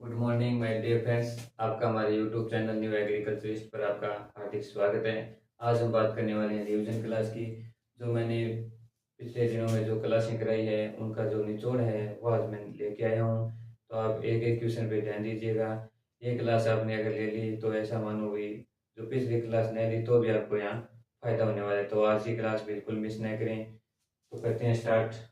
Good morning my dear friends. आपका हमारे YouTube channel new agriculturist पर आपका हार्दिक स्वागत है। आज हम बात करने वाले हैं रिवीजन क्लास की। जो मैंने पिछले दिनों में जो क्लासें कराई है उनका जो निचोड़ है वो आज मैं लेके आया हूँ। तो आप एक एक क्वेश्चन पे ध्यान दीजिएगा। ये क्लास आपने अगर ले ली तो ऐसा मानो भी जो पिछली क्लास नहीं ली तो भी आपको यहाँ फायदा होने वाला है। तो आज की क्लास बिल्कुल मिस नहीं करें। तो करते हैं स्टार्ट।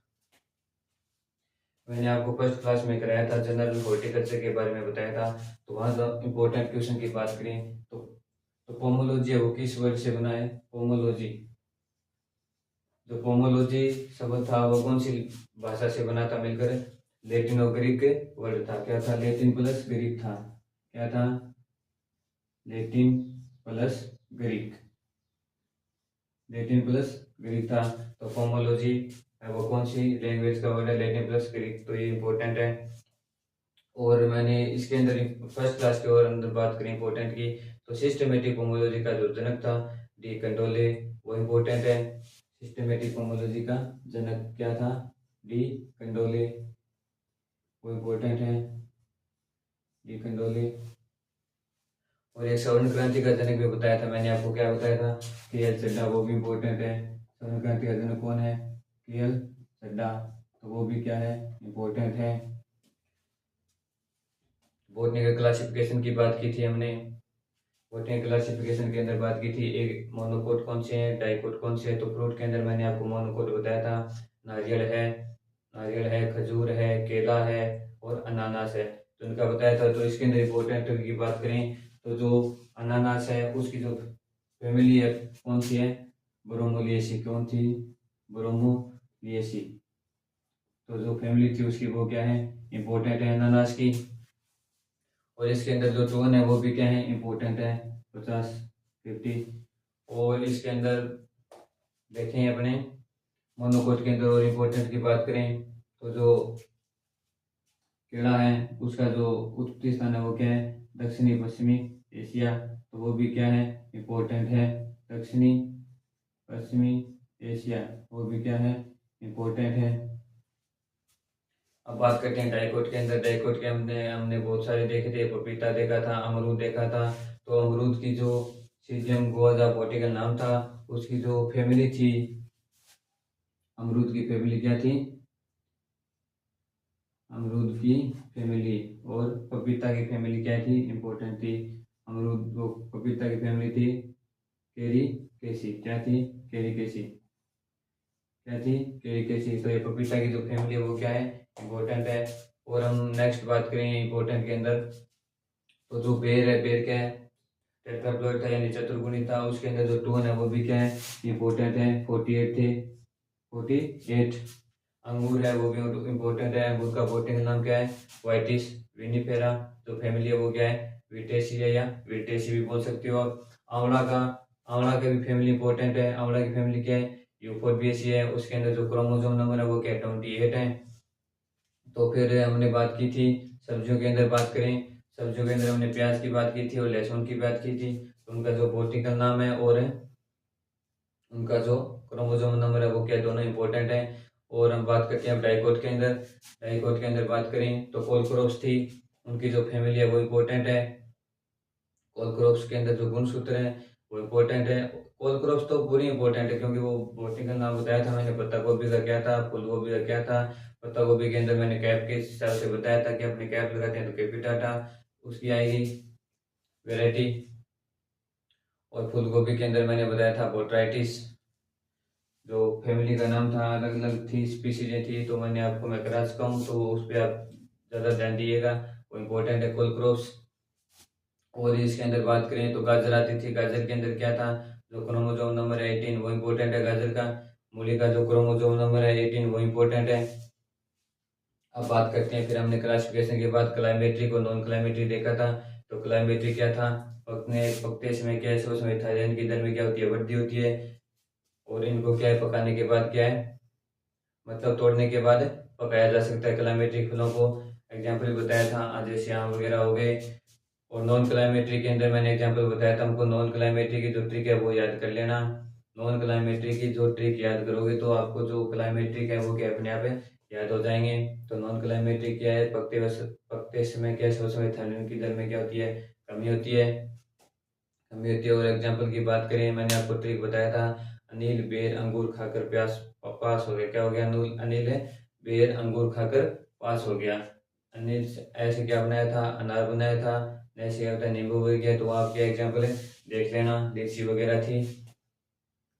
मैंने आपको फर्स्ट क्लास में कराया था, जनरल हॉर्टिकल्चर के बारे में बताया था। तो वहाँ जो इम्पोर्टेंट क्वेश्चन की बात करें तो पोमोलॉजी है वो किस वर्ड से बना है? पोमोलॉजी। जो पोमोलॉजी शब्द था वो कौन सी भाषा से बना था मिलकर? लेटिन और ग्रीक वर्ड था। क्या था? लेटिन प्लस ग्रीक था। क्या था? Latin plus Greek. Latin plus Greek था। तो पोमोलॉजी वो कौन सी लैंग्वेज का वर्ड है? Latin plus Greek. तो ये इंपॉर्टेंट है। और मैंने इसके अंदर फर्स्ट क्लास के और अंदर बात करें इंपॉर्टेंट की, तो सिस्टमेटिक पोमोलॉजी का जो जनक था डी कंडोले, वो इम्पोर्टेंट है। सिस्टमेटिक पोमोलॉजी का जनक क्या था? डी कंडोले, वो इम्पोर्टेंट है। डी कंडोले। और एक स्वर्ण क्रांति का जनक भी बताया था मैंने आपको। क्या बताया था? के एल चड्डा, वो भी इम्पोर्टेंट है। स्वर्ण क्रांति का जनक कौन है? के एल चड्डा। तो वो भी क्या है? इम्पोर्टेंट है। बॉटनी क्लासिफिकेशन की बात की थी हमने। बॉटनी क्लासिफिकेशन के अंदर बात की थी, एक मोनोकोट कौन से हैं, डाइकोट कौन से हैं। तो फ्रूट के अंदर मैंने आपको मोनोकोट बताया था। नारियल है, नारियल है, खजूर है, केला है और अनानास है। तो इनका बताया था। तो इसके अंदर इम्पोर्टेंट की बात करें तो जो अनानास है उसकी जो फैमिली है कौन सी है? ब्रोमोलिएसी। कौन थी? ब्रोमोलिएसी। तो जो फैमिली थी उसकी वो क्या है? इम्पोर्टेंट है अनानास की। और इसके अंदर जो टोन है वो भी क्या है? इम्पोर्टेंट है। 50, 50। और इसके अंदर देखें अपने मोनोकोट के अंदर और इम्पोर्टेंट की बात करें तो जो केला है उसका जो उत्पत्ति स्थान है वो क्या है? दक्षिणी पश्चिमी एशिया। तो वो भी क्या है? इम्पोर्टेंट है। दक्षिणी पश्चिमी एशिया, वो भी क्या है? इम्पोर्टेंट है। अब बात करते हैं डाइकोट के अंदर। डाइकोट के हमने हमने बहुत सारे देखे थे। पपीता देखा था, अमरूद देखा था। तो अमरूद की जो सीजियम गुआजा बॉटिकल नाम था, उसकी जो फैमिली थी, अमरूद की फैमिली क्या थी? अमरूद की फैमिली। और पपीता की फैमिली क्या थी? इम्पोर्टेंट थी। अमरूद वो पपीता की फैमिली थी केरी केसी। क्या थी? केरी केसी। क्या थी? केरी केसी। तो ये पपीता की जो फैमिली है वो क्या है? इम्पोर्टेंट है। और हम नेक्स्ट बात करें इम्पोर्टेंट के अंदर तो जो बेर है, बेर क्या है? टेट्राप्लॉइड था यानी चतुर्गुणी था। उसके अंदर जो टोन है वो भी क्या है? इम्पोर्टेंट है। 48 थे। 48। अंगूर है वो भी इम्पोर्टेंट है। अंगूर का बोटनी नाम क्या है? वाइटिस विनिफेरा। जो फैमिली है वो क्या है? विटेसी है या विटेसी भी बोल सकते हो आप। आंवला का भी फैमिली इंपॉर्टेंट है। आंवला की फैमिली क्या है? यूफोर्बिएसी है। उसके अंदर जो क्रोमोसोम नंबर है वो क्या? 28 है। तो फिर हमने बात की थी सब्जियों के अंदर। बात करें सब्जियों के अंदर हमने प्याज की बात की थी और लहसुन की बात की थी। तो उनका जो बॉटनिकल नाम है और उनका जो क्रोमोसोम नंबर है वो क्या? दोनों इंपॉर्टेंट है। और हम बात करते हैं अब डाइकोट के अंदर। डाइकोट के अंदर बात करें तो कोलक्रॉप्स थी, उनकी जो फैमिली है वो इम्पोर्टेंट है। कोलक्रॉप्स के अंदर जो गुणसूत्र है वो इम्पोर्टेंट है। कोलक्रॉप्स तो पूरी इंपॉर्टेंट है क्योंकि वो बॉटनिकल नाम बताया था मैंने। पत्ता गोभी का क्या था? फूल गोभी का क्या था? पत्ता गोभी के अंदर मैंने कैप के हिसाब से बताया था कि अपने कैप लगाते हैं तो कैपिटाटा उसकी आएगी वेराइटी। और फूल गोभी के अंदर मैंने बताया था बोट्राइटिस। जो फैमिली का नाम था अलग अलग थी, स्पीसीजें थी, तो मैंने आपको मैं करा चुका हूँ। तो उस पर आप ज़्यादा ध्यान दिएगा, वो इम्पोर्टेंट है कोलक्रॉप्स। और इसके अंदर बात करें तो गाजर आती थी। गाजर के अंदर क्या था? जो क्रोमोसोम नंबर है 18 वो इम्पोर्टेंट है गाजर का। मूली का जो क्रोमोसोम नंबर है 18 वो इम्पोर्टेंट है। अब बात करते हैं फिर हमने क्लासिफिकेशन के बाद क्लाइमेट्रिक और नॉन क्लाइमेट्रिक देखा था। तो क्लाइमेट्रिक क्या था? पकने पकते समय क्या है? उसमें थायराइड की दर में क्या होती है? वृद्धि होती है। और इनको क्या है? पकाने के बाद क्या है? मतलब तोड़ने के बाद पकाया जा सकता है क्लाइमेट्रिक फलों को। एग्जाम्पल बताया था जैसे आम वगैरह हो गए। और नॉन क्लाइमेट्री के अंदर मैंने एग्जांपल बताया था हमको। नॉन क्लाइमेट्री की जो ट्रिक है वो याद कर लेना। नॉन क्लाइमेट्री की जो ट्रिक याद करोगे तो आपको जो क्लाइमेट्रिक है वो क्या अपने आप है याद हो जाएंगे। तो नॉन क्लाइमेटिक क्या है, पकते समय क्या है, उस समय ठंड की दर में क्या होती है, कमी होती है। और एग्जाम्पल की बात करें, मैंने आपको ट्रिक बताया था, अनिल बेर अंगूर खाकर पास हो गया। क्या हो गया, अनिल बेर अंगूर खाकर पास हो गया। अनिल ऐसे क्या बनाया था, अनार बनाया था। ऐसे क्या होता है, नींबू हो गया। तो आपके एग्जाम्पल है, देख लेना, लीची वगैरह थी।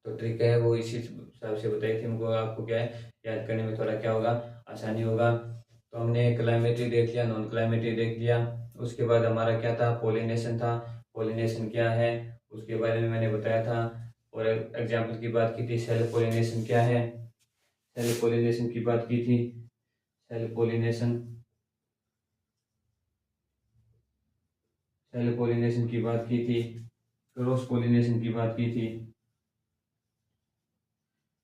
तो ट्रिक है वो इसी हिसाब से बताई थी हमको। आपको क्या है, याद करने में थोड़ा क्या होगा, आसानी होगा। तो हमने क्लाइमेट्री देख लिया, नॉन क्लाइमेट्री देख लिया। उसके बाद हमारा क्या था, पोलिनेशन था। पोलिनेशन क्या है उसके बारे में मैंने बताया था। और एग्जाम्पल की बात की थी, सेल्फ पोलिनेशन क्या है, सेल्फ पोलिनेशन की बात की थी। सेल्फ पोलिनेशन सेल्फ पोलिनेशन की बात की थी। क्रॉस पोलिनेशन की बात की थी।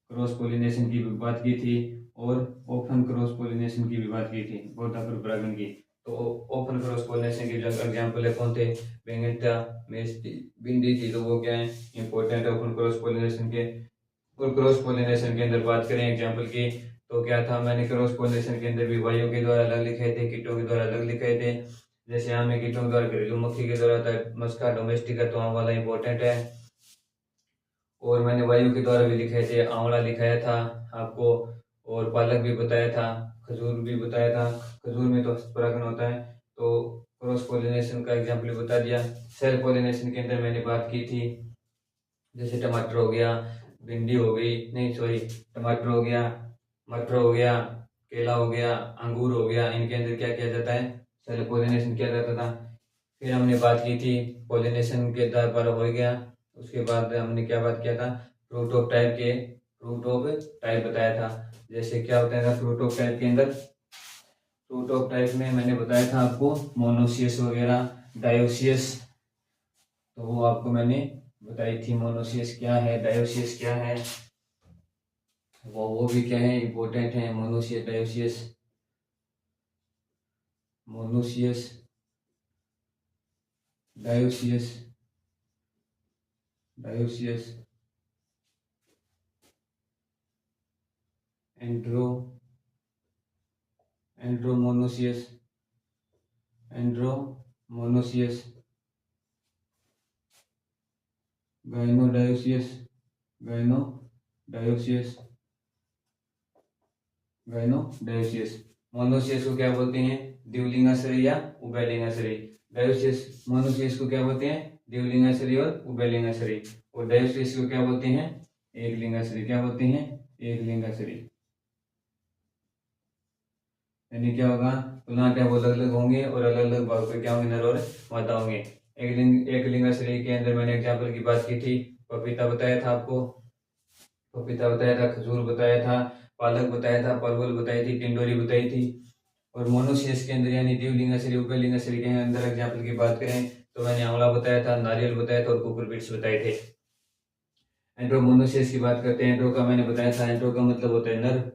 क्रॉस पोलिनेशन की भी बात की थी। और ओपन क्रॉस पोलिनेशन की भी बात की थी, बहुधातुक परागण की। तो ओपन क्रॉस पोलिनेशन के जो एग्जाम्पल है कौन थे, बैंगन था, मिर्च थी, भिंडी थी। तो वो क्या है, इंपॉर्टेंट है ओपन क्रॉस पोलिनेशन के। और क्रॉस पोलिनेशन के अंदर बात करें एग्जाम्पल की, तो क्या था, मैंने क्रॉस पोलिनेशन के अंदर भी वायु के द्वारा अलग लिखे थे, कीटों के द्वारा अलग लिखे थे। जैसे आम में कीटों के द्वारा घरेलू मक्खी के द्वारा था, मस्का डोमेस्टिका, तो आम वाला इंपॉर्टेंट है। और मैंने वायु के द्वारा भी लिखे थे, आंवला लिखाया था आपको, और पालक भी बताया था, खजूर भी बताया था। खजूर में तो परागण होता है। तो क्रॉस पोलिनेशन का एग्जाम्पल बता दिया। सेल्फ पोलिनेशन के अंदर मैंने बात की थी, जैसे टमाटर हो गया, भिंडी हो गई, नहीं सॉरी, टमाटर हो गया, मटर हो गया, केला हो गया, अंगूर हो गया, इनके अंदर क्या किया जाता है, सेल्फ पोलिनेशन किया जाता था। फिर हमने बात की थी, पोलिनेशन के द्वारा पर हो गया। उसके बाद हमने क्या बात किया था, फ्रूट ऑफ टाइप बताया था। जैसे क्या बताया था फ्रूट ऑफ टाइप के अंदर, फ्रूट ऑफ टाइप में मैंने बताया था आपको मोनोसियस वगैरह, डायोसियस। तो वो आपको मैंने बताई थी, मोनोसियस क्या है, डायोसियस क्या है, वो भी क्या है, इंपॉर्टेंट है। Monoecious, dioecious, monoecious, dioecious, dioecious, andro andromonoecious, andromonoecious, gynodioecious, gynodioecious, gynodioecious. Monoecious को क्या बोलते हैं, द्विलिंगाश्रयी या उभयलिंगाश्रयी। डायोसियस, मोनोसियस को क्या बोलते हैं, द्विलिंगाश्रयी और उभयलिंगाश्रयी। और डायोसियस को क्या बोलते हैं, एक लिंगाश्रयी। क्या बोलते हैं, एक लिंगाश्रयी। यानी क्या होगा, प्लांट है वो अलग अलग होंगे और अलग अलग भाग पे क्या होंगे, नर और मादा होंगे। एक लिंगाश्रयी के अंदर मैंने एग्जाम्पल की बात की थी, पपीता बताया था आपको, पपीता बताया था, खजूर बताया था, पालक बताया था, परवल बताई थी, टिंडोरी बताई थी। और मोनोसियस के अंदर यानी द्विलिंगाश्रयी उभयलिंगाश्रयी के अंदर एग्जाम्पल की बात करें तो मैंने आंवला बताया था, नारियल बताया था और कुकुरबिट्स बताए थे। एंड्रोमोनोसियस की बात करते हैं, एंड्रो का मैंने बताया था, एंड्रो का मतलब होता है नर,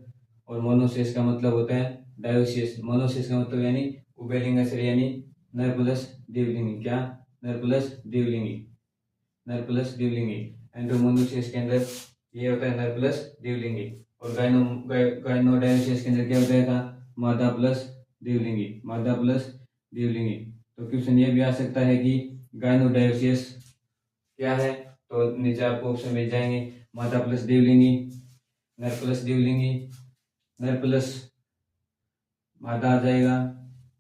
और मोनोसियस का मतलब होता है डायोसियस। मोनोसियस का मतलब यानी उभयलिंगाश्रयी, यानी नर प्लस द्विलिंगी। क्या, नर प्लस द्विलिंगी, नर प्लस द्विलिंगी। एंड्रोमोनोसियस के अंदर ये होता है नर प्लस द्विलिंगी। और गाइनोडायोसियस के अंदर क्या बताया था, मादा प्लस द्विलिंगी, मादा प्लस द्विलिंगी। तो क्वेश्चन ये भी आ सकता है कि गाइनोडायोसियस क्या है, तो नीचे आपको ऑप्शन मिल जाएंगे, मादा प्लस द्विलिंगी, नर प्लस द्विलिंगी, नर प्लस मादा आ जाएगा,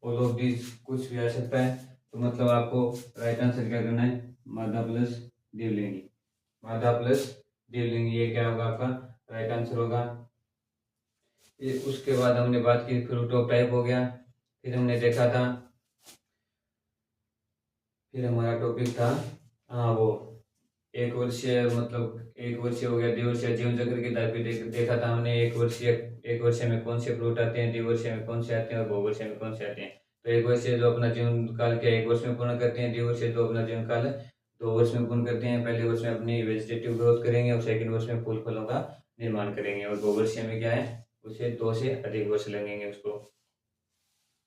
ऑल ऑफ दिस कुछ भी आ सकता है। तो मतलब आपको राइट आंसर क्या करना है, मादा प्लस द्विलिंगी, मादा प्लस द्विलिंगी, ये क्या होगा आपका राइट आंसर होगा। ये उसके बाद हमने बात की फ्रूट ऑफ टाइप हो गया। फिर हमने देखा था, फिर हमारा टॉपिक था हाँ वो एक वर्षीय, मतलब एक वर्षीय हो गया, द्विवर्षीय जीवन चक्र के आधार पे देखा था हमने। एक वर्षीय में कौन से फ्रूट आते हैं, द्विवर्षीय में कौन से आते हैं और बहुवर्षीय में कौन से आते हैं। तो एक वर्षीय जो अपना जीवन काल के एक वर्ष में पूर्ण करते हैं, द्विवर्षीय जो अपना जीवन काल 2 वर्ष में पूर्ण करते हैं। पहले वर्ष में अपनी वेजिटेटिव ग्रोथ करेंगे और सेकंड वर्ष में फूल फलों का निर्माण करेंगे। और बहुवर्षीय में क्या है, उसे 2 से अधिक वर्ष लगेंगे उसको।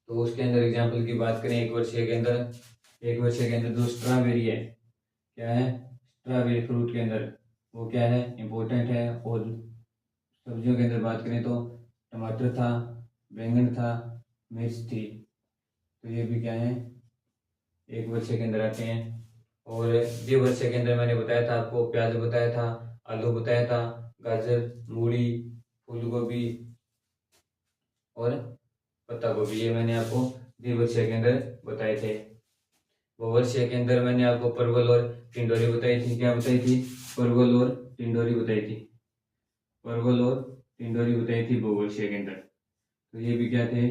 तो उसके अंदर एग्जाम्पल की बात करें, एक वर्षीय के अंदर जो स्ट्रॉबेरी है, क्या है, स्ट्रॉबेरी फ्रूट के अंदर वो क्या है, इम्पोर्टेंट है। और सब्जियों के अंदर बात करें तो टमाटर था, बैंगन था, मिर्च थी। तो ये भी क्या है, एक वर्षे के अंदर आते हैं। और द्विवर्षे के अंदर मैंने बताया था आपको, प्याज बताया था, आलू बताया था, गाजर, मूली, फूल गोभी और पत्ता गोभी, ये मैंने आपको द्विवर्षीय के अंदर बताए थे। बहुवर्षीय के अंदर मैंने आपको परवल और टिंडोरी बताई थी। क्या बताई थी? परवल और टिंडोरी बताई थी। परवल और टिंडोरी बताई थी बहुवर्षीय के अंदर। तो ये भी क्या थे,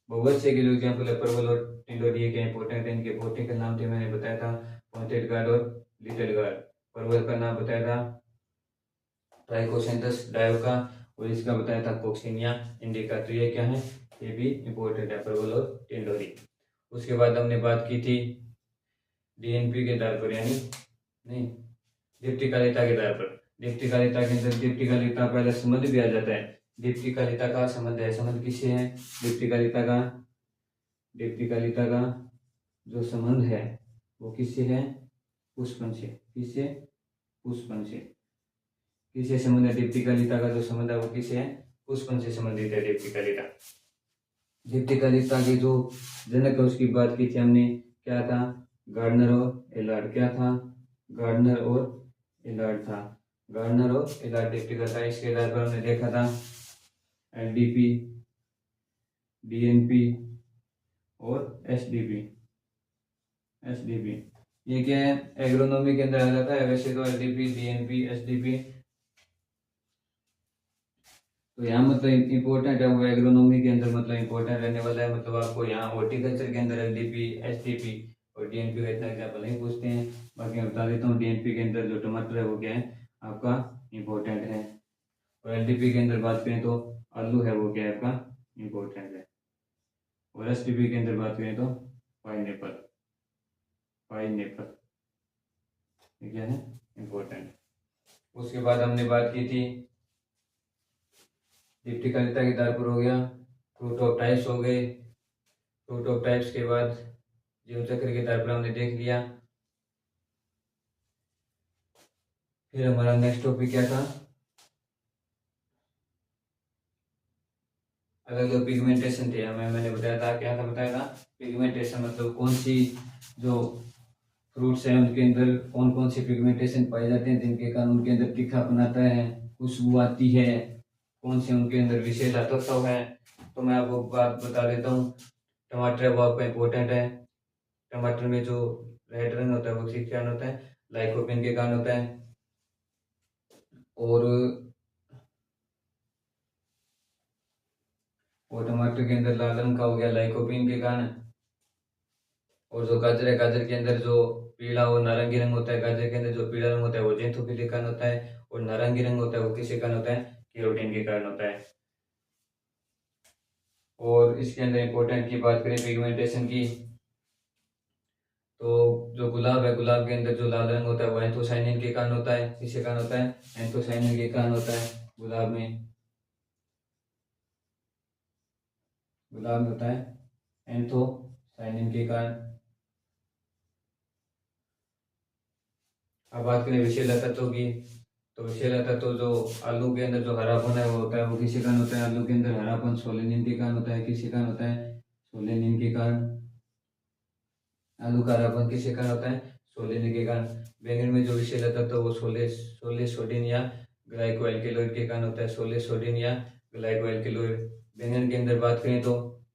बहुवर्षीय के जो एग्जाम्पल है परवल और टिंडोरी, ये क्या इंपॉर्टेंट है, इनके बोटनिकल नाम थे मैंने बताया था, पॉइंटेड गार्ड और लिटिल गार्ड। परवल का नाम बताया था ट्राइकोसेंथस डायोका, और इसका बताया था कोक्सीनिया इंडिका। तो ये क्या है, ये भी इंपॉर्टेंट है, परवल और टिंडोरी। उसके बाद हमने बात की थी डीएनपी के आधार पर, यानी नहीं, दीप्तिकालिता के आधार पर। दीप्तिकालिता के अंदर दीप्तिकालिता पहले संबंध भी आ जाता है। दीप्तिकालिता का संबंध है, संबंध किससे है? दीप्तिकालिता का जो संबंध है वो किससे है? पुष्पन से। किससे? पुष्पन से। किससे संबंध है? दीप्तिकालिता का जो संबंध है वो किससे है? पुष्पन से संबंधित है दीप्तिकालिता। दीप्तिकालिता के जो जनक है उसकी बात की थी हमने, क्या था? गार्डनर और एलार्ड। क्या था? गार्डनर और एलार्ड था। गार्डनर और एलार्ड दीप्तिकालिता। इसके आधार पर हमने देखा था एलडीपी, डीएनपी और एसडीपी। ये क्या है, एग्रोनॉमी के अंदर आ जाता है वैसे तो, एलडीपी, डीएनपी, एसडीपी। तो यहाँ मतलब इम्पोर्टेंट है वो एग्रोनॉमी के अंदर, मतलब इम्पोर्टेंट रहने वाला है। मतलब आपको यहाँ हॉर्टिकल्चर के अंदर एलडीपी, एसडीपी और डीएनपी का इतना एग्जाम्पल नहीं पूछते हैं। बाकी मैं बता देता हूँ, डीएनपी के अंदर जो टमाटर है वो क्या है आपका इम्पोर्टेंट है, और एलडीपी के अंदर बात करें तो आलू है वो क्या है आपका इम्पोर्टेंट है, और एसडीपी के अंदर बात करें तो पाइनएप्पल। ये क्या है इम्पोर्टेंट। उसके बाद हमने बात की थी दीप्तिकालिता के आधार पर हो गया, फ्रूट ऑफ टाइप्स हो गए। फ्रूट ऑफ टाइप्स के बाद जीवन चक्र के आधार पर हमने देख लिया। फिर हमारा नेक्स्ट टॉपिक क्या था? अलग अलग पिगमेंटेशन थे हमें, मैंने बताया था, क्या था बताया था? पिगमेंटेशन मतलब कौन सी जो फ्रूट्स हैं उनके अंदर कौन कौन सी पिगमेंटेशन पाई जाते हैं जिनके कारण उनके अंदर तीखापन आता है, खुशबू आती है, कौन से उनके अंदर विशेष तत्व है। तो मैं आपको बात बता देता हूँ। टमाटर है वो आपका इम्पोर्टेंट है। टमाटर में जो रेड रंग होता है वो किस कारण होता है? लाइकोपिन के कारण होता है। और टमाटर के अंदर लाल रंग का हो गया लाइकोपिन के कारण। और जो गाजर है, गाजर के अंदर जो पीला और नारंगी रंग होता है, गाजर के अंदर जो पीला रंग होता है वो जेंथोफिल के कारण होता है, और नारंगी रंग होता है वो किसके कारण होता है? कैरोटीन के कारण होता है। और इसके अंदर इंपॉर्टेंट की बात करें पिगमेंटेशन की, तो जो गुलाब है, गुलाब के अंदर जो लाल रंग होता है वो एंथोसाइनिन के कारण होता है। किसके कारण होता है? एंथोसाइनिन के कारण होता है। गुलाब में होता है एंथोसाइनिन के कारण। अब बात करें विषैला तत्वों की, तो विषैला तत्व जो आलू के अंदर जो हरापन है वो होता है वो किसी कारण होता है? आलू के अंदर हरापन सोलेनिन के कारण होता है। किसी कारण होता है? सोलेनिन के कारण। आलू का हरापन किसके कारण होता है? सोलेनिन के कारण। बैंगन में जो विषैला तत्व वो सोले सोडिन या ग्लाइकोएल्केलॉइड के कारण होता है। सोले सोडिन या ग्लाइकोएल्केलॉइड। बैंगन के अंदर बात करें तो,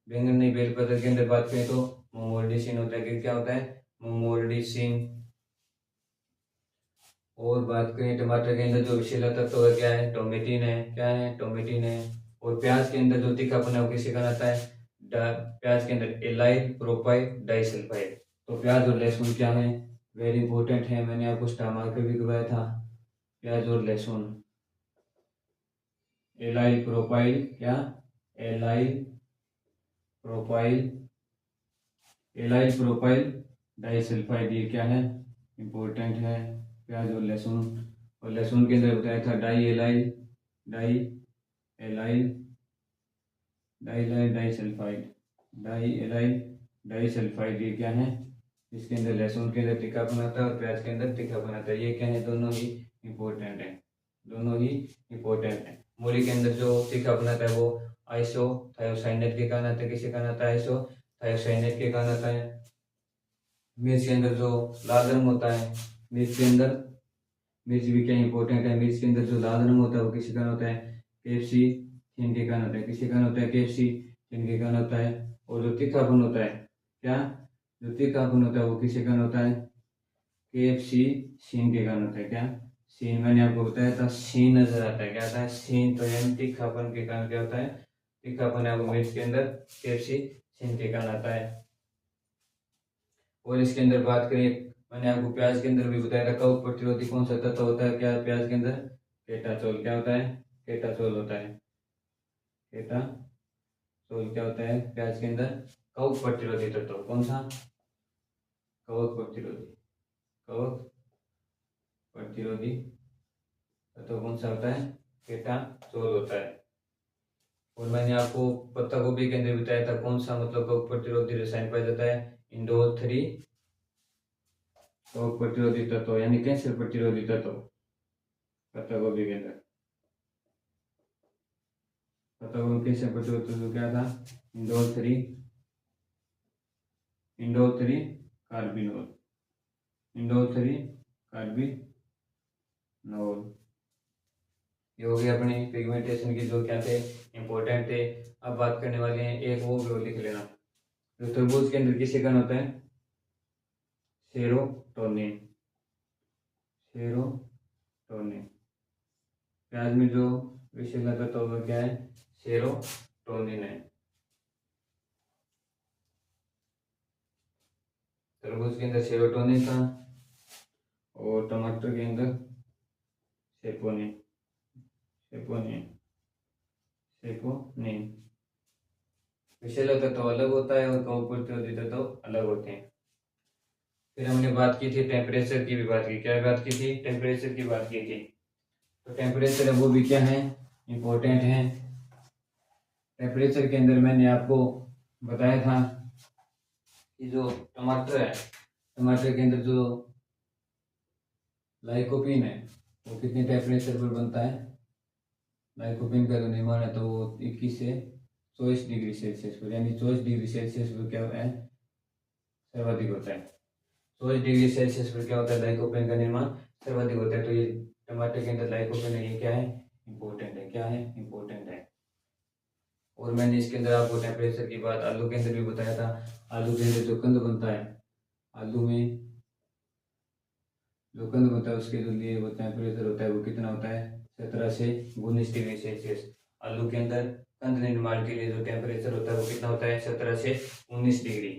बैंगन नहीं, बेल पत्र के अंदर बात करें तो मोमोल्डिसिन होता है। क्या होता है? मोमोल्डिसिन। और बात करें टमाटर के अंदर जो विषैला तत्व है क्या है? टोमेटिन है। क्या है? टोमेटिन है। और प्याज के अंदर जो तीखापन है वो किसके कारण आता है? प्याज के अंदर एलाइल प्रोपाइल डाइसल्फाइड। तो प्याज और लहसुन क्या है? वेरी इंपॉर्टेंट है, मैंने आपको स्टार मार्कर भी करवाया था। प्याज और लहसुन, एलाइल प्रोपाइल, क्या? Allyl propyl, allyl propyl disulphide, ये क्या है? इंपॉर्टेंट है, प्याज और लहसुन। और लहसुन के अंदर बताया था डाई एलाइल डाइसल्फाइड, ये क्या है? इसके अंदर लहसुन के अंदर तीखापन आता है और प्याज के अंदर तीखापन आता है। ये क्या है? दोनों ही इंपॉर्टेंट है। मूली के अंदर जो तीखापन आता है वो आइसो थायोसाइनेट के कारण आता है। किसके कारण आता है? आइसो थायोसाइनेट के कारण आता है। मिर्च के अंदर जो लाल रंग होता है, मिर्च के अंदर, मिर्च भी क्या इंपॉर्टेंट है, मिर्च के अंदर जो लाल रंग होता है वो किसके कारण होता है? कैप्सिसिन के कारण होता है। किसके कारण होता है? कैप्सिसिन के कारण होता है। और जो तीखापन होता है, क्या, जो तीखापन होता है वो किसके कारण होता है? कैप्सिसिन के कारण होता है। क्या? सीन, मैंने आपको बताया था सीन नजर आता है। क्या आता है? सीन। तो यानी तीखापन के कारण क्या होता है? तीखापन है वो मिर्च के अंदर कैप्सिसिन के कारण आता है। और इसके अंदर बात करें, मैंने आपको प्याज के अंदर भी बताया था कवक प्रतिरोधी कौन सा तत्व होता है? क्या प्याज के अंदर? केटाचोल। क्या होता है? केटाचोल होता है। केटाचोल क्या होता है प्याज के अंदर? कवक प्रतिरोधी तत्व। कौन सा? कवक प्रतिरोधी। कवक प्रतिरोधी तत्व कौन सा होता है? केटाचोल होता है। और मैंने आपको पत्ता गोभी के अंदर बताया था कौन सा मतलब कवक प्रतिरोधी रसायन पाया जाता है? इंडोल 3 कवक प्रतिरोधी तत्व यानी कैंसर प्रतिरोधी तत्व पत्ता गोभी के अंदर। पत्ता गोभी कैंसर प्रतिरोधी तत्व क्या था? Indole 3 carbinol. Indole 3 carbinol. ये हो गई अपनी पिगमेंटेशन की जो क्या थे, इंपॉर्टेंट थे। अब बात करने वाले हैं एक वो लिख लेना, जो तरबूज के अंदर किसके कारण होता है? सेरोटोनिन। सेरोटोनिन। प्याज में जो विषैला तत्व होगा क्या है? सेरोटोनिन है। तरबूज के अंदर सेरोटोनिन था और टमाटर के अंदर सेपोनिन। सेपोनिन। सेपोनिन। विषैला तत्व अलग होता है और कवक प्रतिरोधी तत्व अलग होते हैं। फिर हमने बात की थी टेम्परेचर की भी बात की। क्या बात की थी? टेम्परेचर की बात की थी। तो टेम्परेचर है वो भी क्या है? इंपॉर्टेंट है। टेम्परेचर के अंदर मैंने आपको बताया था कि जो टमाटर है, टमाटर के अंदर जो लाइकोपीन है वो कितने टेम्परेचर पर बनता है? लाइकोपीन का जो निर्माण है तो वो 21 से 24 डिग्री सेल्सियस पर, यानी 24 डिग्री सेल्सियस पर क्या है? सर्वाधिक होता है। 24 डिग्री सेल्सियस पर क्या होता है? लाइकोपीन का निर्माण सर्वाधिक होता है। तो ये टमाटर के अंदर लाइकोपीन है, ये क्या है? इंपॉर्टेंट है। क्या है? इंपॉर्टेंट है। और मैंने इसके अंदर आपको टेम्परेचर की बात आलू के अंदर भी बताया था। आलू के अंदर जो कंद बनता है, आलू में जो कंद बनता है उसके जो लिए वो टेम्परेचर होता है वो कितना होता है? 17 से 19 डिग्री सेल्सियस। आलू के अंदर कंद निर्माण के लिए जो टेम्परेचर होता है वो कितना होता है? 17 से 19 डिग्री।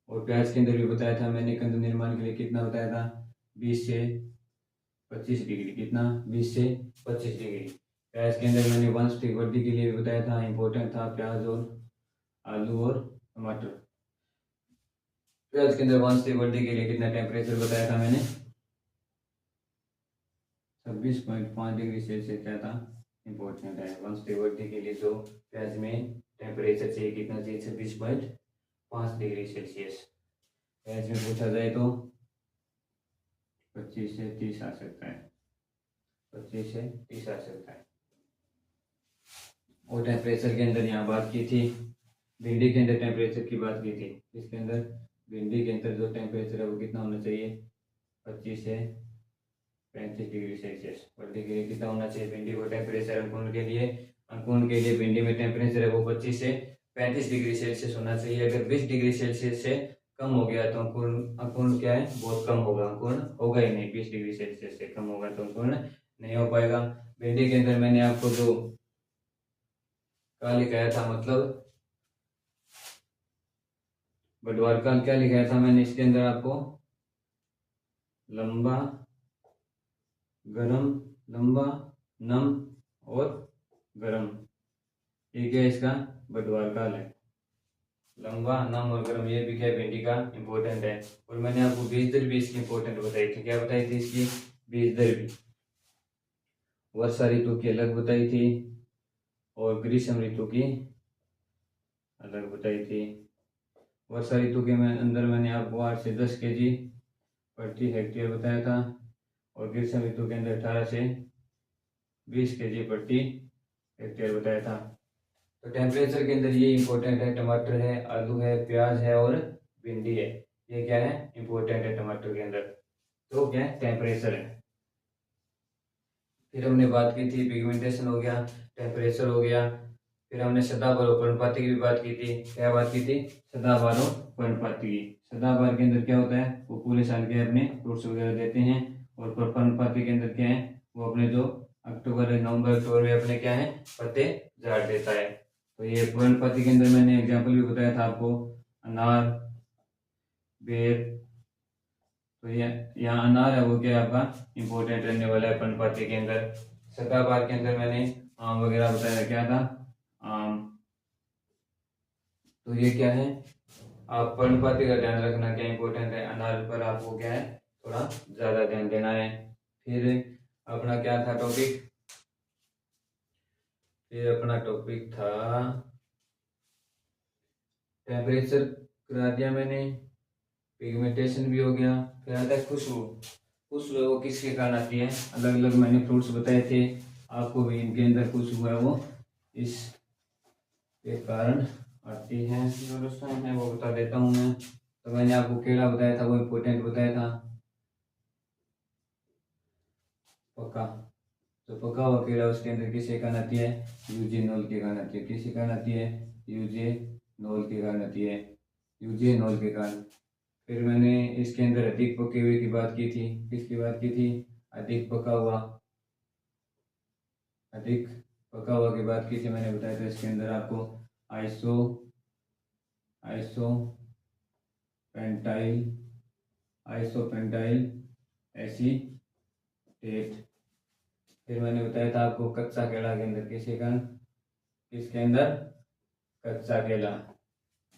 और प्याज के अंदर भी बताया था मैंने कंद निर्माण के लिए कितना बताया था? 20 से 25 डिग्री। कितना? 20 से 25 डिग्री। प्याज के अंदर मैंने वानस्पतिक वृद्धि के लिए भी बताया था, इंपॉर्टेंट था प्याज और आलू और टमाटर। प्याज के अंदर वानस्पतिक वृद्धि के लिए कितना टेम्परेचर बताया था मैंने? 26.5 डिग्री सेल्सियस क्या था? इंपॉर्टेंट है। वानस्पतिक वृद्धि के लिए जो प्याज में टेम्परेचर चाहिए कितना चाहिए? 26.5 डिग्री सेल्सियस। प्याज में पूछा जाए तो 25 से 30 आ सकता है। 25 से 30 आ सकता है। और टेम्परेचर के अंदर यहाँ बात की थी, भिंडी के अंदर टेम्परेचर की बात की थी। इसके अंदर भिंडी के अंदर जो टेम्परेचर है वो कितना होना चाहिए? 25 से 35 डिग्री सेल्सियस। वृद्धि के लिए कितना होना चाहिए भिंडी को टेम्परेचर? अंकुरण के लिए, अंकुरण के लिए भिंडी में टेम्परेचर है वो 25 से 35 डिग्री सेल्सियस होना चाहिए। अगर 20 डिग्री सेल्सियस से कम हो गया तो अंकुरण, अंकुरण क्या है? बहुत कम होगा, अंकुरण होगा ही नहीं। 20 डिग्री सेल्सियस से कम होगा तो अंकुरण नहीं हो पाएगा। भिंडी के अंदर मैंने आपको जो क्या लिखाया था, मतलब बढ़वार काल क्या लिखाया था मैंने इसके अंदर आपको? लंबा, गरम, लंबा, नम और गरम। ये क्या है इसका? बढ़वार काल है। लंबा, नम और गरम, ये भी क्या है? भिंडी का इंपॉर्टेंट है। और मैंने आपको बीज दर भी इसकी इंपॉर्टेंट बताई थी। क्या बताई थी इसकी? बीज दर भी। वर्षा ऋतु की अलग बताई थी और ग्रीष्म ऋतु की अलग बताई थी। वर्षा ऋतु के अंदर मैंने आपको 8 से 10 केजी प्रति हेक्टेयर बताया था और ग्रीष्म ऋतु के अंदर 18 से 20 केजी प्रति हेक्टेयर बताया था। तो टेम्परेचर के अंदर ये इंपॉर्टेंट है, टमाटर है, आलू है, प्याज है और भिंडी है, ये क्या है इंपॉर्टेंट है टमाटर के अंदर। तो क्या है टेम्परेचर है। फिर हमने बात की थी पिगमेंटेशन हो गया, टेम्परेचर हो गया, फिर हमने सदाबहार और पर्णपाती की भी बात की थी। क्या बात की थी? सदाबहार और पर्णपाती की। सदाबहार के अंदर क्या होता है, वो पूरे साल के अपने फ्रूट्स वगैरह देते हैं, और पर्णपाती के अंदर क्या है, वो अपने जो अक्टूबर नवंबर अक्टूबर में अपने क्या है पत्ते झाड़ देता है। तो ये पर्णपाती के अंदर मैंने एग्जाम्पल भी बताया था आपको, अनार, बेर। तो ये यहाँ अनार है वो क्या है आपका इंपॉर्टेंट रहने वाला है पर्णपाती के अंदर। सदाबहार के अंदर मैंने आम वगैरह बताया, क्या था आम। तो ये क्या है, आप पर्णपाती का ध्यान रखना क्या इंपॉर्टेंट है, अनार पर आपको क्या है थोड़ा ज्यादा ध्यान देना है। फिर अपना क्या था टॉपिक, फिर अपना टॉपिक था टेम्परेचर करा दिया मैंने, पिगमेंटेशन भी हो गया। फिर आता है खुशबू। खुशबू वो किसके कारण आती है, अलग अलग मैंने फ्रूट्स बताए थे आपको भी, इनके अंदर खुशबू है वो इस के कारण आती है। जो रसायन है वो बता देता हूँ मैं। तो मैंने आपको केला बताया था, वो इम्पोर्टेंट बताया था, पका। तो पका हुआ केला उसके अंदर किसके कारण आती है, यूजेनॉल के कारण आती है। किसके कारण आती है, यूजेनॉल के कारण आती है, यूजेनॉल के कारण। फिर मैंने इसके अंदर अधिक पके हुए की बात की थी। किसकी बात की थी, अधिक पका हुआ, अधिक पका हुआ की बात की थी मैंने बताया था। इसके अंदर आपको iso iso pentyl isopentyl acetate. फिर मैंने बताया था आपको कच्चा केला के अंदर किसके कारण, किसके अंदर कच्चा केला,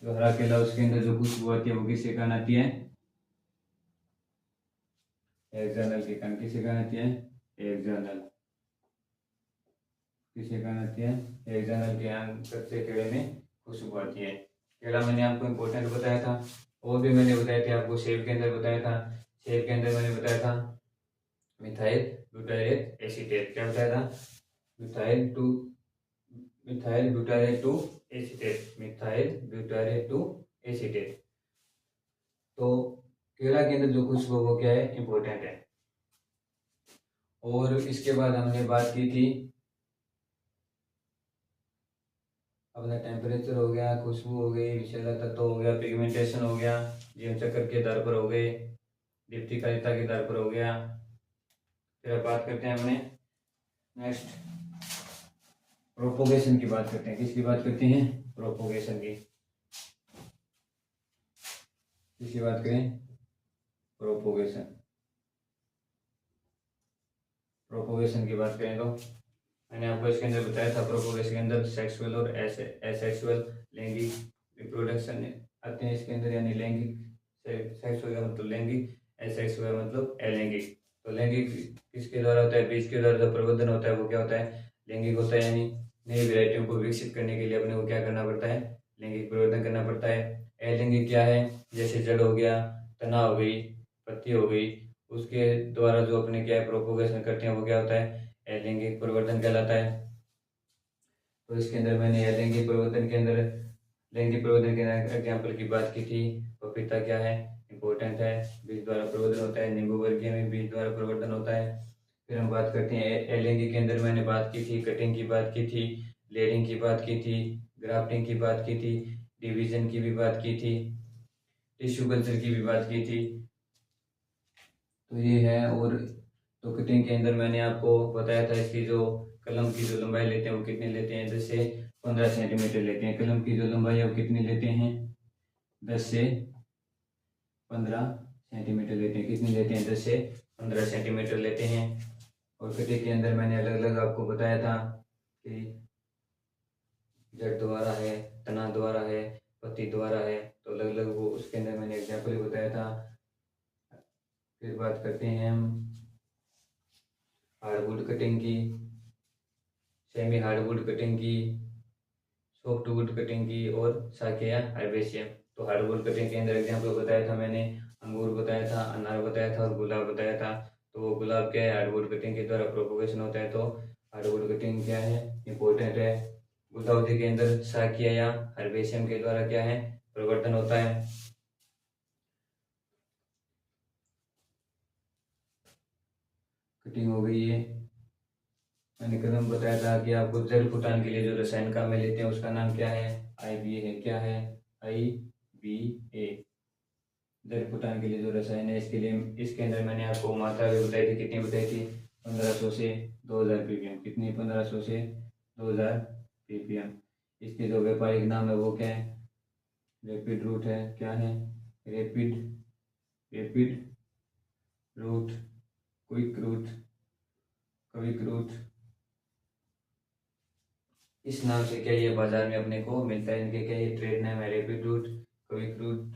जो हरा केला उसके अंदर जो खुशबू आती है वो किसके कारण आती है, हेक्सानल के कारण। किसके कारण आती है, हेक्सानल। किसके कारण आती है, हेक्सानल के कारण कच्चे केले में खुशबू आती है। केला मैंने आपको इम्पोर्टेंट बताया था। और भी मैंने बताए थे आपको, सेब के अंदर बताया था। सेब के अंदर मैंने बताया था मिथाइल ब्यूटारेट एसीटेट। क्या बताया था, methyl butyrate to acetate, methyl butyrate to acetate. तो केला के अंदर जो खुशबू वो क्या है इंपॉर्टेंट है। और इसके बाद हमने बात की थी अपना टेम्परेचर हो गया, खुशबू हो गई, विषैला तत्व हो गया, पिगमेंटेशन हो गया, जीवन चक्र के आधार पर हो गए, दीप्तिकारिता के आधार पर हो गया। फिर अब बात करते हैं अपने नेक्स्ट प्रोपोगेशन की बात करते हैं। किसकी बात करते हैं, प्रोपोगेशन की। किसकी बात करें, प्रोपोगेशन। प्रोपोगेशन की बात करें तो मैंने आपको इसके अंदर बताया था, प्रोपोगेशन के अंदर सेक्सुअल और एसेक्सुअल लैंगिक रिप्रोडक्शन आते हैं इसके अंदर। यानी लैंगिक, सेक्सुअल का मतलब लैंगिक, एसेक्सुअल मतलब अलैंगिक। तो लैंगिक किसके द्वारा होता है, बीज के द्वारा जो प्रवर्धन होता है वो क्या होता है, लैंगिक होता है। यानी नई वैरायटियों को विकसित करने के लिए अपने को क्या करना पड़ता है, लैंगिक परिवर्तन करना पड़ता है। अलैंगिक क्या है, जैसे जड़ हो गया, तना हो गई, पत्ती हो गई, उसके द्वारा जो अपने क्या है प्रोपोगेशन करते हैं वो क्या होता है, अलैंगिक परिवर्तन कहलाता है। तो इसके अंदर मैंने लैंगिक परिवर्तन के अंदर लैंगिक परिवर्तन के एग्जाम्पल की बात की थी। पपीता क्या है इंपॉर्टेंट है, बीज द्वारा प्रवर्धन होता है। नींबू वर्गीय में बीज द्वारा प्रवर्धन होता है। फिर हम बात करते हैं अलैंगिक के अंदर मैंने बात की थी, कटिंग की बात की थी, लेयरिंग की बात की थी, ग्राफ्टिंग की बात की थी, डिवीजन की भी बात की थी, टिश्यू कल्चर की भी बात की थी। तो ये है। और तो कटिंग के अंदर मैंने आपको बताया था इसकी जो कलम की जो लंबाई लेते हैं वो कितनी लेते हैं, 10 से 15 सेंटीमीटर लेते हैं। कलम की जो लंबाई है वो कितनी लेते हैं, 10 से 15 सेंटीमीटर लेते हैं। कितनी लेते हैं, 10 से 15 सेंटीमीटर लेते हैं। और कटिंग के अंदर मैंने अलग अलग आपको बताया था कि जड़ द्वारा है, तना द्वारा है, पत्ती द्वारा है। तो अलग अलग वो उसके अंदर मैंने एग्जाम्पल बताया था। फिर बात करते हैं हम हार्डवुड कटिंग की, सेमी हार्डवुड कटिंग की, सॉफ्टवुड कटिंग की और साकेया हर्बेशियम। तो हार्डवुड कटिंग के अंदर एग्जाम्पल बताया था मैंने, अंगूर बताया था, अनार बताया था और गुलाब बताया था। तो गुलाब क्या है, हार्डवुड कटिंग के द्वारा प्रोपोगेशन होता है। तो हार्डवुड कटिंग क्या है, इंपॉर्टेंट है। गुदा अवधि के अंदर शाकीय या हर्बेशियम के द्वारा क्या है, परिवर्तन होता है। कटिंग हो गई है। मैंने कदम बताया था कि आपको जल फुटान के लिए जो रसायन काम में लेते हैं उसका नाम क्या है, IBA है। क्या है, IBA। जल फुटान के लिए जो रसायन है, इसके लिए इसके अंदर मैंने आपको मात्रा भी बताई थी। कितनी बताई थी, 1500 से 2000 ppm। कितनी, 1500 से 2000 ppm। इसके जो व्यापारिक नाम है वो क्या है, रैपिड रूट है। क्या है, rapid root, quick root, quick root. इस नाम से क्या ये बाजार में अपने को मिलता है। इनके क्या ये ट्रेड नेम है, rapid root, quick root,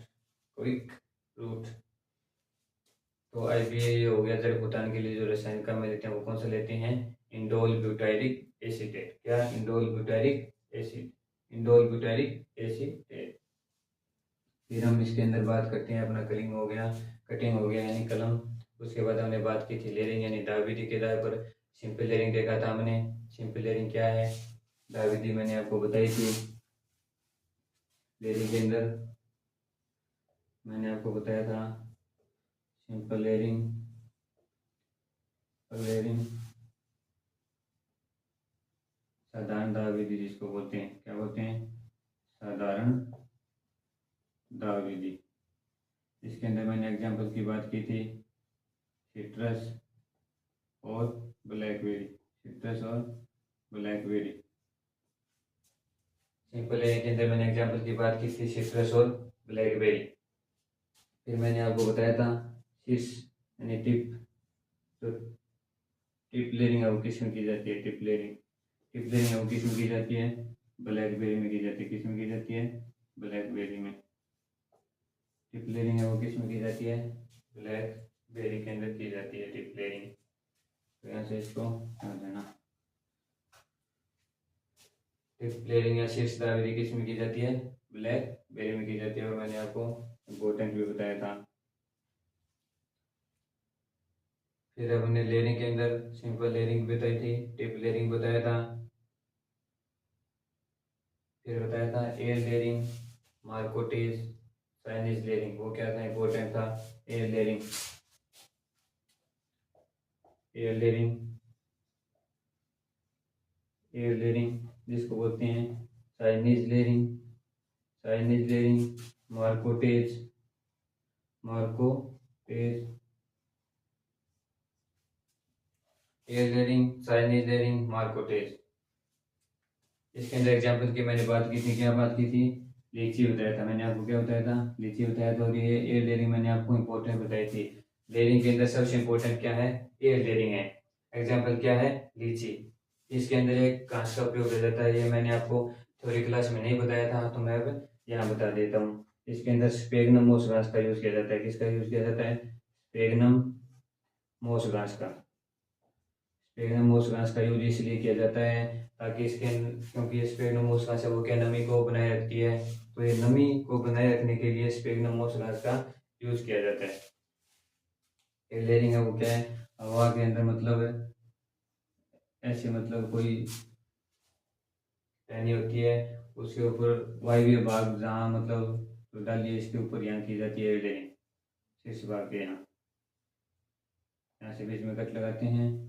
quick root. तो IBA हो गया। जल फुटान के लिए जो रसायन काम में लेते हैं वो कौन सा लेते हैं, इंडोल ब्यूटाइरिक एसीटेट। क्या, indole butyric acid, indole butyric acetate. फिर हम इसके अंदर बात करते हैं, अपना कलिंग हो गया, कटिंग हो गया यानी कलम। उसके बाद हमने बात की थी लेयरिंग यानी दाविदी के आधार पर सिंपल लेयरिंग देखा था हमने। सिंपल लेयरिंग क्या है, दाविदी मैंने आपको बताई थी। लेयरिंग के अंदर मैंने आपको बताया था सिंपल लेयरिंग, लेयरिंग, साधारण दाविदी जिसको बोलते हैं। क्या बोलते हैं, साधारण दाविदी। इसके अंदर मैंने एग्जाम्पल की बात की थी, सिट्रस और ब्लैकबेरी, सिट्रस और ब्लैकबेरी। सिंपल लेयरिंग के अंदर मैंने एग्जाम्पल की बात की थी, सिट्रस और ब्लैकबेरी। फिर मैंने आपको बताया था सिस यानी टिप। तो टिप लेयरिंग अब किस में की जाती है, टिप लेयरिंग, टिप लेयरिंग अब किस में की जाती है, ब्लैकबेरी में की जाती है। किस में की जाती है, ब्लैकबेरी में। टिप लेयरिंग है वो किस में की जाती है, ब्लैकबेरी के अंदर की जाती है टिप लेयरिंग। तो यहाँ से इसको ध्यान देना। टिप लेयरिंग या शीर्ष दावेदी किस में की जाती है, ब्लैकबेरी में की जाती है। और मैंने आपको इम्पोर्टेंट भी बताया था। फिर हमने लेयरिंग के अंदर सिंपल लेयरिंग बताई थी, टिप लेयरिंग बताया था। फिर बताया था air layering, marcottage, Chinese layering. वो क्या था, इम्पोर्टेंट था, air layering. Air layering, air layering जिसको बोलते हैं Chinese layering, Chinese layering, marcottage, marcottage, air layering, Chinese layering, marcottage. इसके अंदर एग्जाम्पल की मैंने बात की थी। क्या बात की थी, लीची बताया था मैंने आपको। क्या बताया था, लीची बताया था। और ये एयर लेयरिंग मैंने आपको इम्पोर्टेंट बताई थी। लेयरिंग के अंदर सबसे इम्पोर्टेंट क्या है, एयर लेयरिंग है। एग्जाम्पल क्या है, लीची। इसके अंदर एक घास का उपयोग किया जाता है। ये मैंने आपको थ्योरी क्लास में नहीं बताया था, तो मैं अब यहाँ बता देता हूँ। इसके अंदर स्पेगनम मोस घास का यूज किया जाता है। किसका यूज किया जाता है, स्पेगनम मोस घास का। स्पेगनमोस घास का यूज इसलिए किया जाता है ताकि इसके, क्योंकि स्पेगनमोस घास है वो क्या, नमी को बनाए रखती है। तो ये नमी को बनाए रखने के लिए स्पेगनमोस घास का यूज किया जाता है। लेयरिंग है वो क्या है, हवा के अंदर मतलब ऐसे मतलब कोई टहनी होती है, उसके ऊपर वायवीय भाग जहाँ मतलब तो डालिए, इसके ऊपर यहाँ की जाती है लेयरिंग। शीर्ष भाग के यहाँ से बीच में कट लगाते हैं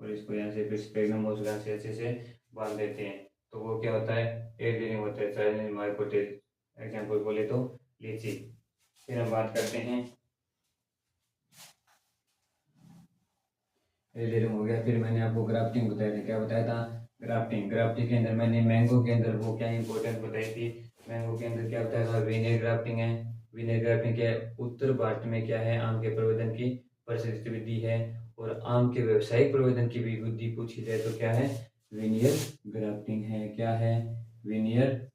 और इसको यहाँ से फिर स्पेगनमोस घास से अच्छे से बांध देते हैं। तो वो क्या होता है, एयर लेयरिंग होता है। चाइनीज मार्कोटेज एग्जाम्पल बोले तो लीची। फिर हम बात करते हैं, एयर लेयरिंग हो गया। फिर मैंने आपको ग्राफ्टिंग बताया था। क्या बताया था, ग्राफ्टिंग। ग्राफ्टिंग के अंदर मैंने मैंगो के अंदर वो क्या इंपॉर्टेंट बताई थी। मैंगो के अंदर क्या बताया था, विनियर ग्राफ्टिंग है। विनियर ग्राफ्टिंग क्या है, उत्तर भारत में क्या है, आम के प्रवर्धन की प्रचलित विधि है। और आम के व्यावसायिक प्रवर्धन की भी विधि पूछी जाए तो क्या है, विनियर ग्राफ्टिंग है। क्या है, विनियर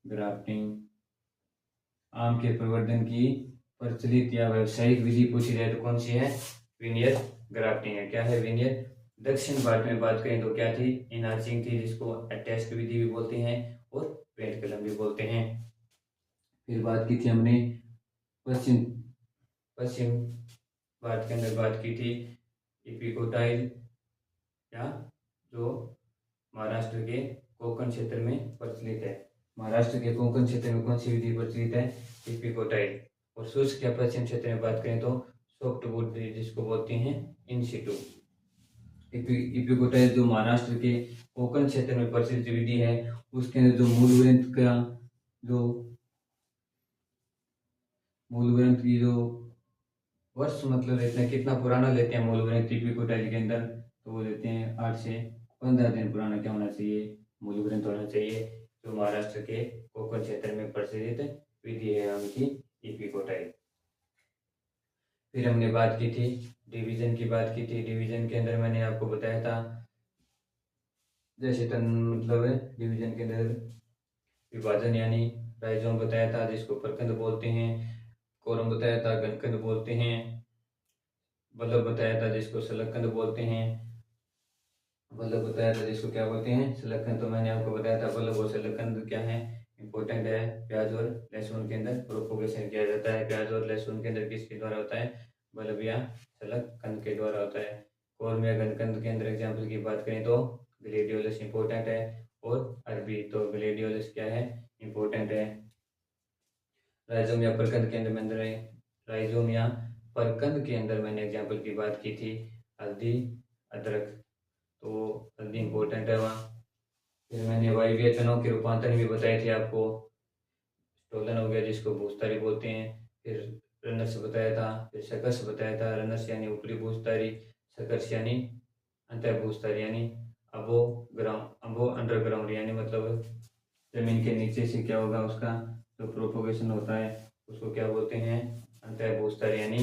ग्राफ्टिंग। आम के प्रवर्धन की प्रचलित या व्यावसायिक विधि पूछी जाए तो कौन सी है, विनियर ग्राफ्टिंग है। क्या है, विनियर। दक्षिण भारत में बात करें तो क्या थी, इनाचिंग थी, जिसको अटैस्ट विधि भी बोलते हैं और पेंट कलम भी बोलते हैं। फिर बात की थी हमने पश्चिम, पश्चिम भारत के अंदर बात की थी इपिकोटाइल या जो महाराष्ट्र के कोंकण क्षेत्र में प्रचलित है। महाराष्ट्र के कोंकण क्षेत्र में कौन सी विधि प्रचलित है? इपिकोटाइल। और शुष्क या पश्चिम क्षेत्र में बात करें तो सॉफ्टवुड जिसको बोलते हैं इन सिटू। इपिकोटाइल जो महाराष्ट्र के कोंकण क्षेत्र में प्रचलित विधि है, उसके अंदर जो मूल ग्रंथ की जो वर्ष मतलब लेते हैं, कितना पुराना लेते हैं मूल ग्रंथ इपिकोटाइल के अंदर, तो वो लेते हैं 8 से 15 दिन पुराना क्या होना चाहिए? मूल ग्रंथ होना चाहिए। जो महाराष्ट्र के कोंकण क्षेत्र में प्रचलित विधि है उनकी इपिकोटाइल। फिर हमने बात की थी डिवीजन की बात की थी। डिवीजन के अंदर मैंने आपको बताया था जैसे मतलब डिवीजन के अंदर विभाजन यानी राइजोम बताया था जिसको प्रकंद बोलते हैं, कोरम बताया था घनकंद बोलते हैं, बल्लभ बताया था जिसको सलखंड बोलते हैं, बल्लभ बताया था जिसको क्या बोलते हैं? सलखंड। तो मैंने आपको बताया था बल्लभ और सलखंड क्या है? इंपॉर्टेंट है। प्याज और लहसुन के अंदर प्रोपोगेशन किया जाता है। प्याज और लहसुन के अंदर किसके द्वारा होता है? बल्लभ या सलखंड के द्वारा होता है। कोरम या घनकंद के अंदर एग्जाम्पल की बात करें तो ग्लेडियोलस इंपॉर्टेंट है और अरबी। तो ग्लेडियोलस क्या है? इंपॉर्टेंट है। राइजोम या प्रकंद के अंदर मैंने एग्जाम्पल की बात की थी हल्दी अदरक। तो हल्दी इंपॉर्टेंट है वहाँ। फिर मैंने वायवीय तनों के रूपांतरण भी बताए थे आपको। स्टोलन हो गया जिसको भूस्तारी बोलते हैं। फिर रनर्स बताया था, फिर शकर्स बताया था। रनर्स यानी ऊपरी भूस्तारी, शकर्स यानी अंतर भूस्तारी यानी अबो अंडरग्राउंड यानी मतलब जमीन के नीचे से क्या होगा उसका जो प्रोपोगेशन होता है उसको क्या बोलते हैं? अंतर भूस्तारी यानी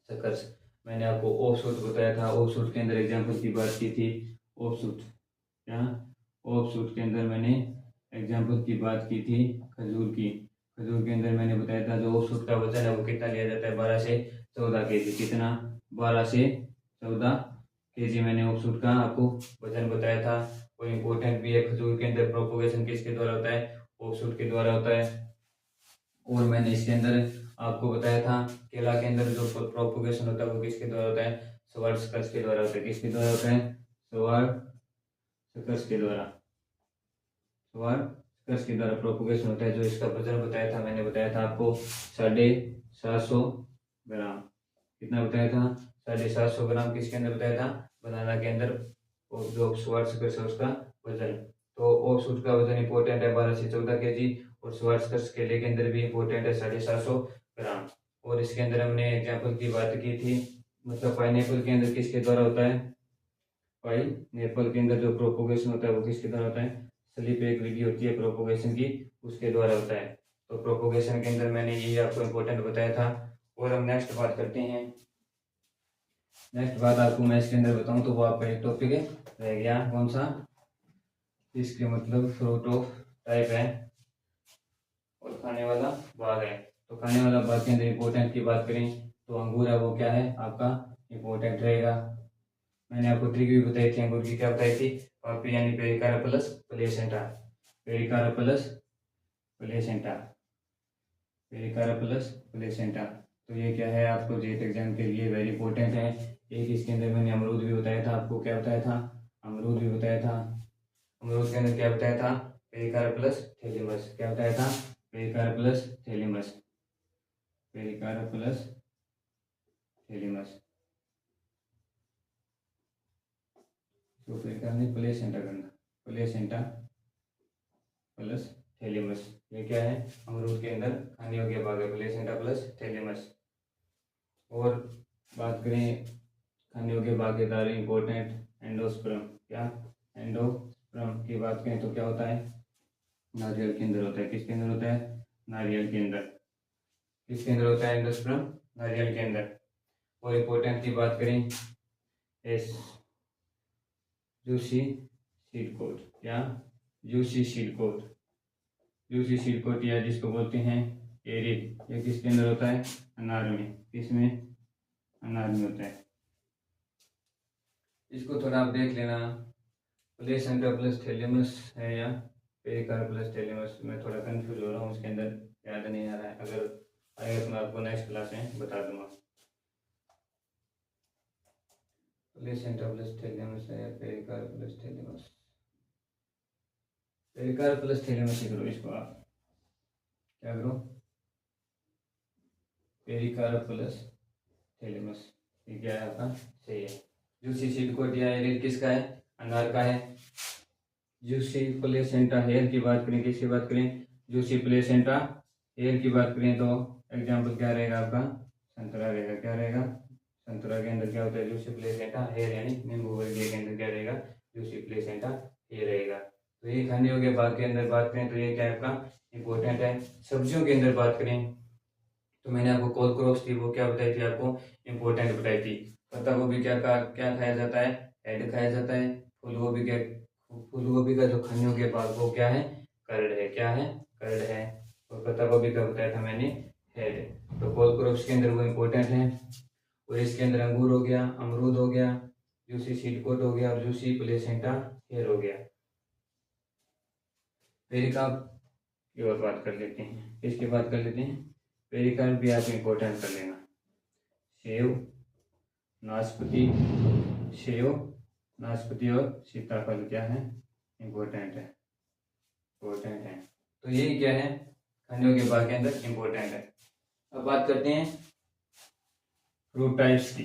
शकर्स। मैंने आपको ऑफशूट बताया था। ऑफशूट के अंदर एग्जाम्पल की बात की थी। ऑफशूट क्या? ऑफशूट के अंदर मैंने एग्जाम्पल की बात की थी खजूर की। खजूर के अंदर मैंने बताया था जो ऑफशूट का वजन है वो कितना लिया जाता है? 12 से 14 केजी। कितना? 12 से 14 केजी मैंने ऑफशूट का आपको वजन बताया था। और इम्पोर्टेंट भी है, खजूर के अंदर प्रोपोगेशन किसके द्वारा होता है? ऑफशूट के द्वारा होता है। और मैंने इसके अंदर आपको बताया था केला के अंदर जो प्रोपोगेशन होता है वो किसके द्वारा होता है? स्वार्ट्जकर्स के द्वारा होता है। किसके द्वारा होता है? स्वार्ट्जकर्स के द्वारा। स्वार्ट्जकर्स के द्वारा प्रोपोगेशन होता है। जो इसका वजन बताया था मैंने बताया था आपको 750 ग्राम। कितना बताया था? 750 ग्राम। किसके अंदर बताया था? बनाना के अंदर। और जो स्वार्ट्जकर्स है उसका वजन। तो ऑफशूट का वजन इंपॉर्टेंट है 12 से 14 केजी। और स्वार्ट्जकर्स केले के अंदर भी इंपॉर्टेंट है 750 ग्राम। और इसके अंदर हमने एग्जाम्पल की बात की थी मतलब पाइनएप्पल के अंदर किसके द्वारा होता है? पाइनएप्पल के अंदर जो प्रोपोगेशन होता है वो किसके द्वारा होता है? स्लिप एक विधि होती है प्रोपोगेशन की, उसके द्वारा होता है। तो प्रोपोगेशन के अंदर मैंने ये आपको इम्पोर्टेंट बताया था। और हम नेक्स्ट बात करते हैं। नेक्स्ट बात आपको मैं इसके अंदर बताऊं तो वो आपका एक टॉपिक रह गया कौन सा? इसके मतलब फ्रूट ऑफ टाइप है और खाने वाला भाग है। तो खाने वाला भाग के अंदर इंपॉर्टेंट की बात करें तो अंगूर है वो क्या है आपका? इंपॉर्टेंट रहेगा। मैंने आपको ट्रिक भी बताई थी अंगूर की। क्या बताई थी? पापड़ी यानी pericarp plus placenta. Pericarp plus placenta. Pericarp plus placenta. तो ये क्या है आपको जेट एग्जाम के लिए वेरी इंपॉर्टेंट है। एक इसके अंदर मैंने अमरूद भी बताया था आपको। क्या बताया था? अमरूद भी बताया था। अमरूद के अंदर क्या बताया था? Pericarp plus thalamus. क्या बताया था? Pericarp plus thalamus. Pericarp plus thalamus. तो पेरिकारा नहीं प्लेसेंटा करना। Placenta plus thalamus. ये क्या है? अमरूद के अंदर खाने योग्य भाग है प्लेसेंटा प्लस थैलेमस। और बात करें खाने योग्य भाग के द्वारा इंपॉर्टेंट एंडोस्पर्म। क्या? एंडोस्पर्म की बात करें तो क्या होता है? नारियल के अंदर होता है। किसके अंदर होता है? नारियल के अंदर। किसके अंदर होता है एंडोस्पर्म? नारियल के अंदर। और इंपॉर्टेंट की बात करें एस जूसी सीड कोट। क्या? Juicy seed coat. Juicy seed coat या जिसको बोलते हैं एरिड, ये किसके अंदर होता है? अनार में। किसमें? अनार में होता है। इसको थोड़ा आप देख लेना। प्लेसेंटा प्लस थैलेमस है या पेरिकारा प्लस थैलेमस, मैं थोड़ा कंफ्यूज हो रहा हूँ, उसके अंदर याद नहीं आ रहा है। अगर आएगा तो मैं आपको नेक्स्ट क्लास में बता दूंगा। प्लेसेंटा प्लस थैलेमस है या pericarp plus thalamus. Pericarp plus thalamus करो, इसको आप क्या करो, पेरिकार्प प्लस थैलेमस, ये क्या है आपका, सही है। जूसी सीड कोट या एरियल किसका है, अनार का है। जूसी प्लेसेंटा हेयर की बात करें, किसकी बात करें, जूसी प्लेसेंटा हेयर की बात करें तो एग्जाम्पल क्या रहेगा आपका, संतरा रहेगा। क्या रहेगा, संतरा के अंदर क्या होता है, जूसी प्लेसेंटा हेयर, यानी नींबू वर्गीय के अंदर क्या रहेगा, जूसी प्लेसेंटा हेयर रहेगा। तो ये खाने योग्य भाग के अंदर बात करें तो ये क्या आपका इंपॉर्टेंट है। सब्जियों के अंदर बात करें तो मैंने आपको कोल क्रॉप्स थी वो क्या बताई थी, आपको इंपॉर्टेंट बताई थी। पत्ता गोभी क्या खाया जाता है, हेड खाया जाता है। फूल गोभी क्या, फूल गोभी का जो खाने योग्य भाग वो क्या है, कर्ड है। क्या है, कर्ड है। और पत्ता गोभी का बताया था मैंने हेड। तो कोल क्रॉप्स के अंदर वो इंपॉर्टेंट है। और इसके अंदर अंगूर हो गया, अमरूद हो गया, जूसी सीड कोट हो गया और जूसी प्लेसेंटा हेयर हो गया। पेरिकार्प की और बात कर लेते हैं, इसकी बात कर लेते हैं। पेरिकार्प भी आप इंपॉर्टेंट कर लेना। सेव, नाशपाती, सेव, नाशपाती और सीताफल क्या है, इंपॉर्टेंट है, इंपॉर्टेंट है। तो यही क्या है, खाने के भाग के अंदर इंपॉर्टेंट है। अब बात करते हैं फ्रूट टाइप्स की।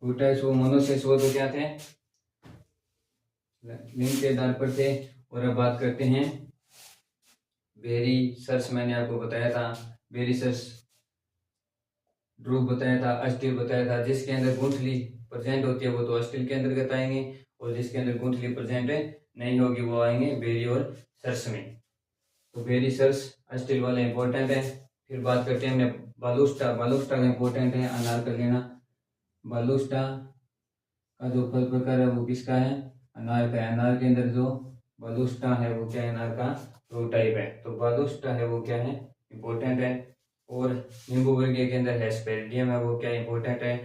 फ्रूट टाइप्स वो मोनोसेस वो तो क्या थे, लिंक के आधार पर थे। और अब बात करते हैं बेरी सर्स, मैंने आपको बताया था बेरी सर्स, ड्रूप बताया था, अस्टिल बताया था। जिसके अंदर गुठली प्रेजेंट होती है वो तो अस्टिल के अंतर्गत आएंगे, और जिसके अंदर गुठली प्रेजेंट नहीं होगी वो आएंगे बेरी और सर्स में। तो बेरी सर्स अस्टिल वाले इंपॉर्टेंट है। फिर बात करते हैं हमने बालूस्टा, बालूस्टा का इंपॉर्टेंट है, अनार कर लेना। बालूस्टा का जो फल प्रकार है वो किसका है, अनार का है। अनार के अंदर जो बालूस्टा है वो क्या है, अनार का फ्रूट टाइप है। तो बालूस्टा है वो क्या है, इंपॉर्टेंट है। और नींबू वर्गीय के अंदर हेस्पेरिडियम है वो क्या इंपॉर्टेंट है।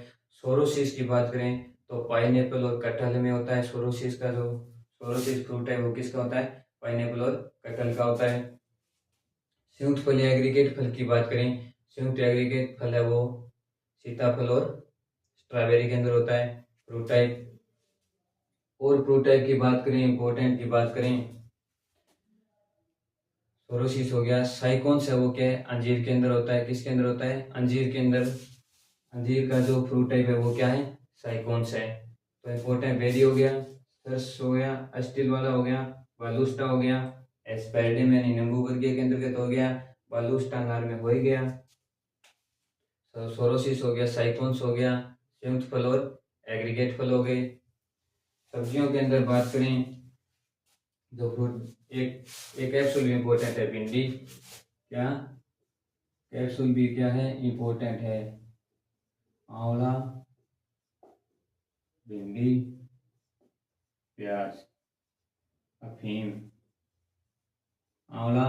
सोरोसिस की बात करें तो पाइनएप्पल और कटहल में होता है। सोरोसिस का जो सोरोसिस फ्रूट है वो किसका होता है, पाइनएप्पल और कटहल का होता है। संयुक्त फल या एग्रीगेट फल की बात करें, संयुक्त एग्रीगेट फल है वो सीताफल और स्ट्रॉबेरी के अंदर होता है फ्रूट टाइप। और फ्रूट टाइप की बात करें, इंपॉर्टेंट की बात करें, सोरोसिस हो गया। साइकोन्स है वो क्या है, अंजीर के अंदर होता है। किसके अंदर होता है, अंजीर के अंदर। अंजीर का जो फ्रूट टाइप है वो क्या है, साइकोन्स है। तो इंपॉर्टेंट बेरी हो गया, सर्स हो गया, अस्टिल वाला हो गया, बालूस्टा हो गया, एस्पेरिडियम यानी नींबू वर्गीय के अंतर्गत हो गया, बालूस्टा अनार में हो ही गया, सोरोसिस हो गया, साइकोन्स हो गया, संयुक्त फल और एग्रीगेट फल हो गए। सब्जियों के अंदर बात करें जो फ्रूट एक कैप्सूल भी इंपॉर्टेंट है, भिंडी क्या, कैप्सूल भी क्या है, इंपॉर्टेंट है। आंवला, भिंडी, प्याज, अफीम। आंवला,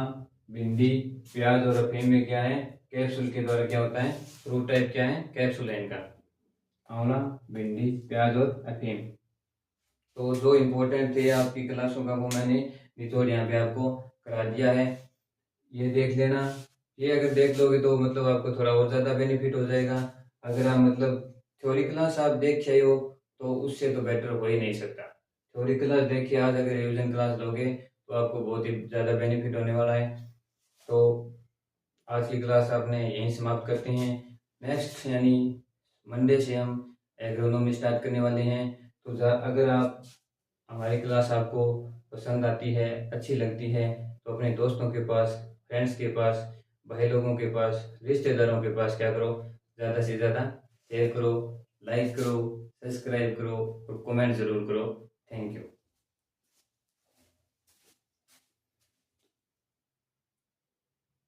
भिंडी, प्याज और अफीम में क्या है, कैप्सूल के द्वारा क्या होता है, फ्रूट टाइप क्या है, कैप्सूल है इनका। आंवला, भिंडी, प्याज और अफीम। तो जो इम्पोर्टेंट थे आपकी क्लासों का वो मैंने निचोड़ यहाँ पे आपको करा दिया है, ये देख लेना। ये अगर देख लोगे तो मतलब आपको थोड़ा और ज़्यादा बेनिफिट हो जाएगा। अगर आप मतलब थ्योरी क्लास आप देख के हो तो उससे तो बेटर हो ही नहीं सकता। थ्योरी क्लास देख के आज अगर रिविजन क्लास लोगे तो आपको बहुत ही ज़्यादा बेनिफिट होने वाला है। तो आज की क्लास आपने यहीं समाप्त करते हैं। नेक्स्ट यानी मंडे से हम एग्रोनॉमी स्टार्ट करने वाले हैं। तो अगर आप हमारी क्लास आपको पसंद आती है, अच्छी लगती है तो अपने दोस्तों के पास, फ्रेंड्स के पास, भाई लोगों के पास, रिश्तेदारों के पास क्या करो, ज़्यादा से ज़्यादा शेयर करो, लाइक करो, सब्सक्राइब करो और कमेंट ज़रूर करो। Thank you.